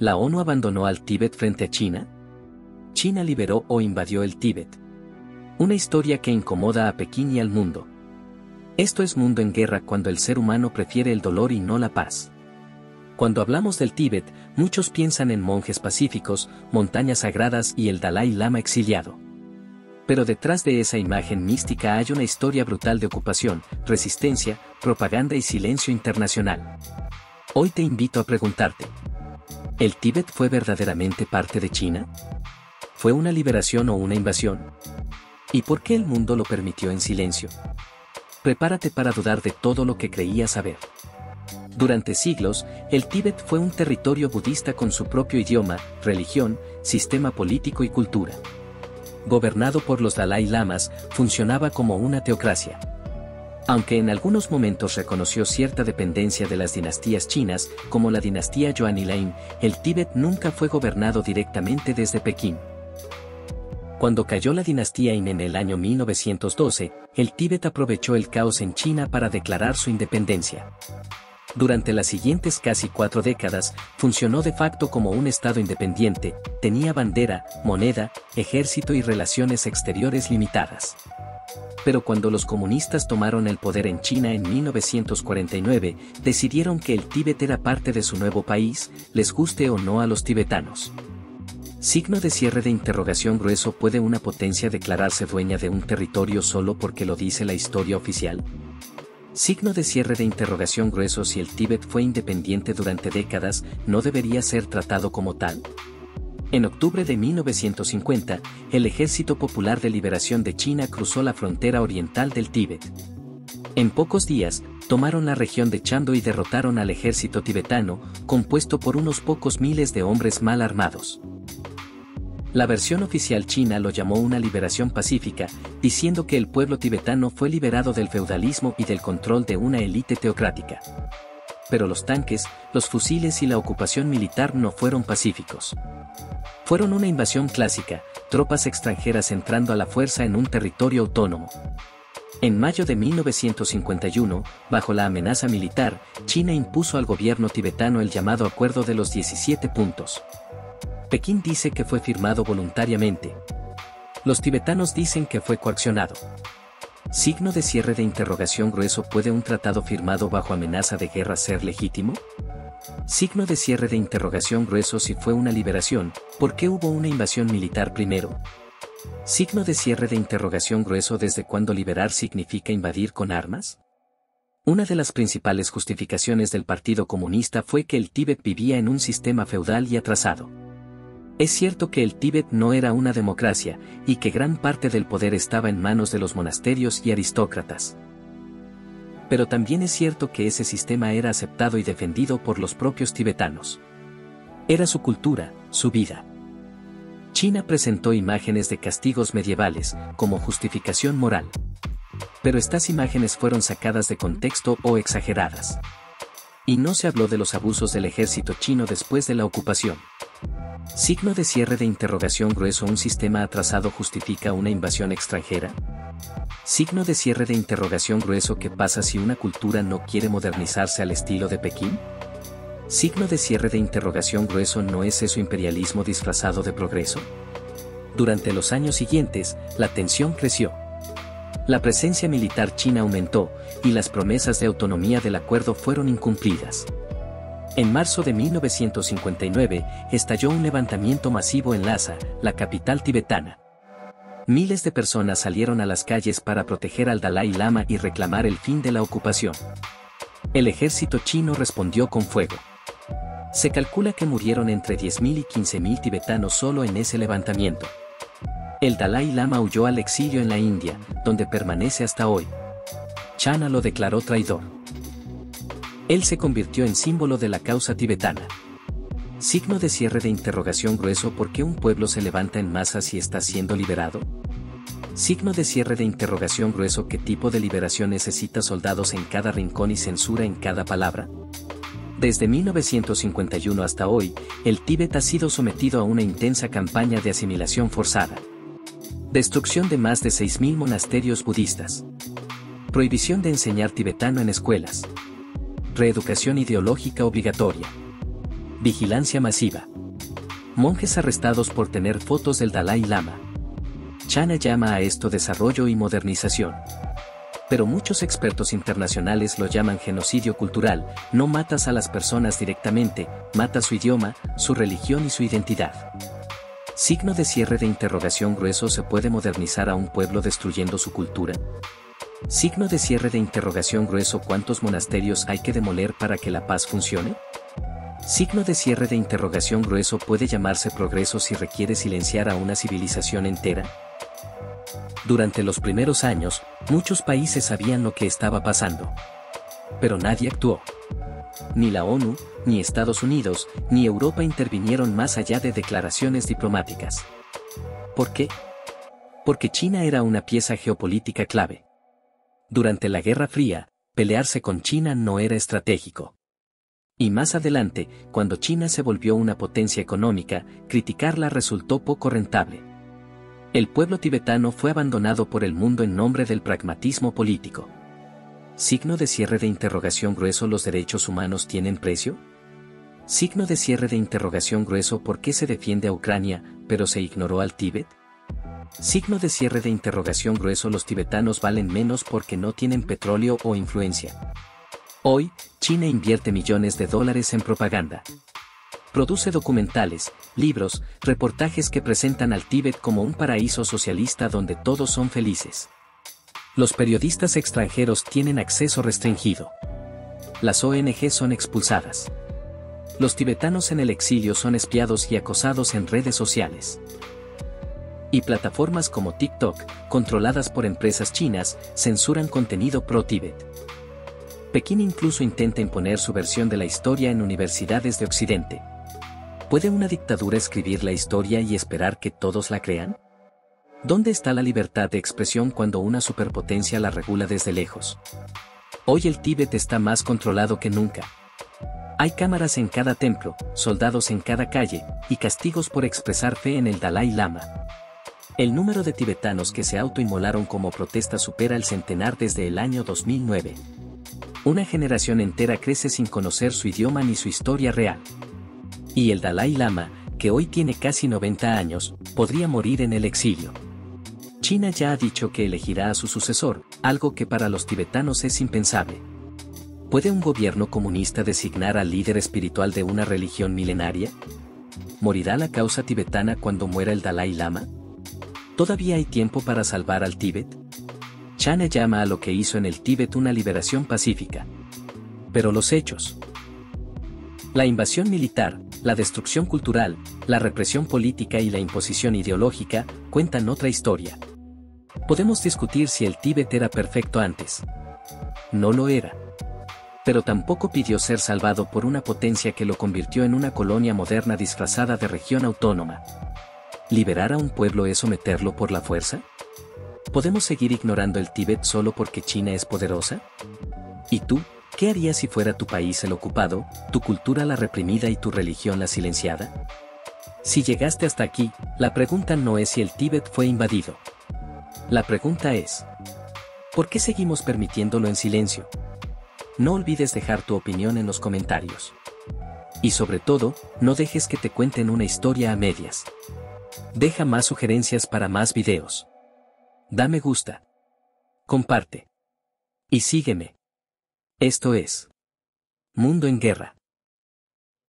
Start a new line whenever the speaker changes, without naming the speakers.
¿La ONU abandonó al Tíbet frente a China? ¿China liberó o invadió el Tíbet? Una historia que incomoda a Pekín y al mundo. Esto es Mundo en Guerra, cuando el ser humano prefiere el dolor y no la paz. Cuando hablamos del Tíbet, muchos piensan en monjes pacíficos, montañas sagradas y el Dalai Lama exiliado. Pero detrás de esa imagen mística hay una historia brutal de ocupación, resistencia, propaganda y silencio internacional. Hoy te invito a preguntarte: ¿el Tíbet fue verdaderamente parte de China? ¿Fue una liberación o una invasión? ¿Y por qué el mundo lo permitió en silencio? Prepárate para dudar de todo lo que creías saber. Durante siglos, el Tíbet fue un territorio budista con su propio idioma, religión, sistema político y cultura. Gobernado por los Dalai Lamas, funcionaba como una teocracia. Aunque en algunos momentos reconoció cierta dependencia de las dinastías chinas, como la dinastía Yuan-i-Lain, el Tíbet nunca fue gobernado directamente desde Pekín. Cuando cayó la dinastía Qin en el año 1912, el Tíbet aprovechó el caos en China para declarar su independencia. Durante las siguientes casi 4 décadas, funcionó de facto como un estado independiente, tenía bandera, moneda, ejército y relaciones exteriores limitadas. Pero cuando los comunistas tomaron el poder en China en 1949, decidieron que el Tíbet era parte de su nuevo país, les guste o no a los tibetanos. Signo de cierre de interrogación grueso. ¿Puede una potencia declararse dueña de un territorio solo porque lo dice la historia oficial? Signo de cierre de interrogación grueso. Si el Tíbet fue independiente durante décadas, ¿no debería ser tratado como tal? En octubre de 1950, el Ejército Popular de Liberación de China cruzó la frontera oriental del Tíbet. En pocos días, tomaron la región de Chamdo y derrotaron al ejército tibetano, compuesto por unos pocos miles de hombres mal armados. La versión oficial china lo llamó una liberación pacífica, diciendo que el pueblo tibetano fue liberado del feudalismo y del control de una élite teocrática. Pero los tanques, los fusiles y la ocupación militar no fueron pacíficos. Fueron una invasión clásica, tropas extranjeras entrando a la fuerza en un territorio autónomo. En mayo de 1951, bajo la amenaza militar, China impuso al gobierno tibetano el llamado Acuerdo de los 17 puntos. Pekín dice que fue firmado voluntariamente. Los tibetanos dicen que fue coaccionado. Signo de cierre de interrogación grueso. ¿Puede un tratado firmado bajo amenaza de guerra ser legítimo? Signo de cierre de interrogación grueso. Si fue una liberación, ¿por qué hubo una invasión militar primero? Signo de cierre de interrogación grueso. ¿Desde cuándo liberar significa invadir con armas? Una de las principales justificaciones del Partido Comunista fue que el Tíbet vivía en un sistema feudal y atrasado. Es cierto que el Tíbet no era una democracia, y que gran parte del poder estaba en manos de los monasterios y aristócratas. Pero también es cierto que ese sistema era aceptado y defendido por los propios tibetanos. Era su cultura, su vida. China presentó imágenes de castigos medievales, como justificación moral. Pero estas imágenes fueron sacadas de contexto o exageradas. Y no se habló de los abusos del ejército chino después de la ocupación. Signo de cierre de interrogación grueso. ¿Un sistema atrasado justifica una invasión extranjera? Signo de cierre de interrogación grueso. ¿Qué pasa si una cultura no quiere modernizarse al estilo de Pekín? Signo de cierre de interrogación grueso. ¿No es eso imperialismo disfrazado de progreso? Durante los años siguientes, la tensión creció. La presencia militar china aumentó, y las promesas de autonomía del acuerdo fueron incumplidas. En marzo de 1959, estalló un levantamiento masivo en Lhasa, la capital tibetana. Miles de personas salieron a las calles para proteger al Dalai Lama y reclamar el fin de la ocupación. El ejército chino respondió con fuego. Se calcula que murieron entre 10.000 y 15.000 tibetanos solo en ese levantamiento. El Dalai Lama huyó al exilio en la India, donde permanece hasta hoy. China lo declaró traidor. Él se convirtió en símbolo de la causa tibetana. Signo de cierre de interrogación grueso. ¿Por qué un pueblo se levanta en masa si está siendo liberado? Signo de cierre de interrogación grueso. ¿Qué tipo de liberación necesita soldados en cada rincón y censura en cada palabra? Desde 1951 hasta hoy, el Tíbet ha sido sometido a una intensa campaña de asimilación forzada. Destrucción de más de 6.000 monasterios budistas. Prohibición de enseñar tibetano en escuelas. Reeducación ideológica obligatoria. Vigilancia masiva. Monjes arrestados por tener fotos del Dalai Lama. China llama a esto desarrollo y modernización. Pero muchos expertos internacionales lo llaman genocidio cultural. No matas a las personas directamente, matas su idioma, su religión y su identidad. Signo de cierre de interrogación grueso. ¿Se puede modernizar a un pueblo destruyendo su cultura? Signo de cierre de interrogación grueso. ¿Cuántos monasterios hay que demoler para que la paz funcione? Signo de cierre de interrogación grueso. ¿Puede llamarse progreso si requiere silenciar a una civilización entera? Durante los primeros años, muchos países sabían lo que estaba pasando. Pero nadie actuó. Ni la ONU, ni Estados Unidos, ni Europa intervinieron más allá de declaraciones diplomáticas. ¿Por qué? Porque China era una pieza geopolítica clave. Durante la Guerra Fría, pelearse con China no era estratégico. Y más adelante, cuando China se volvió una potencia económica, criticarla resultó poco rentable. El pueblo tibetano fue abandonado por el mundo en nombre del pragmatismo político. Signo de cierre de interrogación grueso. ¿Los derechos humanos tienen precio? Signo de cierre de interrogación grueso. ¿Por qué se defiende a Ucrania, pero se ignoró al Tíbet? Signo de cierre de interrogación grueso. ¿Los tibetanos valen menos porque no tienen petróleo o influencia? Hoy, China invierte millones de dólares en propaganda. Produce documentales, libros, reportajes que presentan al Tíbet como un paraíso socialista donde todos son felices. Los periodistas extranjeros tienen acceso restringido. Las ONG son expulsadas. Los tibetanos en el exilio son espiados y acosados en redes sociales. Y plataformas como TikTok, controladas por empresas chinas, censuran contenido pro-Tíbet. Pekín incluso intenta imponer su versión de la historia en universidades de Occidente. ¿Puede una dictadura escribir la historia y esperar que todos la crean? ¿Dónde está la libertad de expresión cuando una superpotencia la regula desde lejos? Hoy el Tíbet está más controlado que nunca. Hay cámaras en cada templo, soldados en cada calle, y castigos por expresar fe en el Dalai Lama. El número de tibetanos que se autoinmolaron como protesta supera el centenar desde el año 2009. Una generación entera crece sin conocer su idioma ni su historia real. Y el Dalai Lama, que hoy tiene casi 90 años, podría morir en el exilio. China ya ha dicho que elegirá a su sucesor, algo que para los tibetanos es impensable. ¿Puede un gobierno comunista designar al líder espiritual de una religión milenaria? ¿Morirá la causa tibetana cuando muera el Dalai Lama? ¿Todavía hay tiempo para salvar al Tíbet? China llama a lo que hizo en el Tíbet una liberación pacífica. Pero los hechos. La invasión militar, la destrucción cultural, la represión política y la imposición ideológica cuentan otra historia. Podemos discutir si el Tíbet era perfecto antes. No lo era. Pero tampoco pidió ser salvado por una potencia que lo convirtió en una colonia moderna disfrazada de región autónoma. ¿Liberar a un pueblo es someterlo por la fuerza? ¿Podemos seguir ignorando el Tíbet solo porque China es poderosa? ¿Y tú? ¿Qué harías si fuera tu país el ocupado, tu cultura la reprimida y tu religión la silenciada? Si llegaste hasta aquí, la pregunta no es si el Tíbet fue invadido. La pregunta es, ¿por qué seguimos permitiéndolo en silencio? No olvides dejar tu opinión en los comentarios. Y sobre todo, no dejes que te cuenten una historia a medias. Deja más sugerencias para más videos. Da me gusta. Comparte. Y sígueme. Esto es Mundo en Guerra.